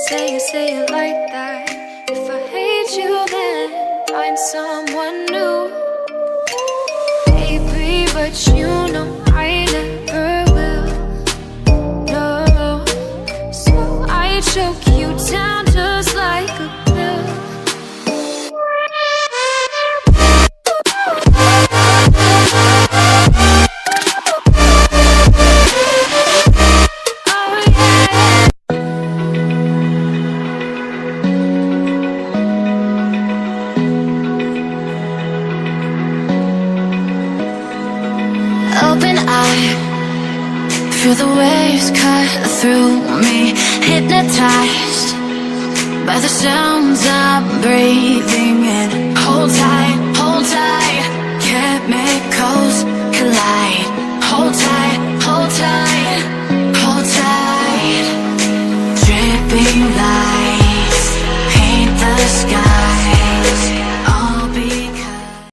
say it like that. If I hate you, then find someone new. Baby, but you know I never will. No, so I choke you down just like a pill. Open eye, feel the waves cut through me. Hypnotized by the sounds I'm breathing in. Hold tight, chemicals collide. Hold tight, hold tight, hold tight. Dripping lights paint the sky.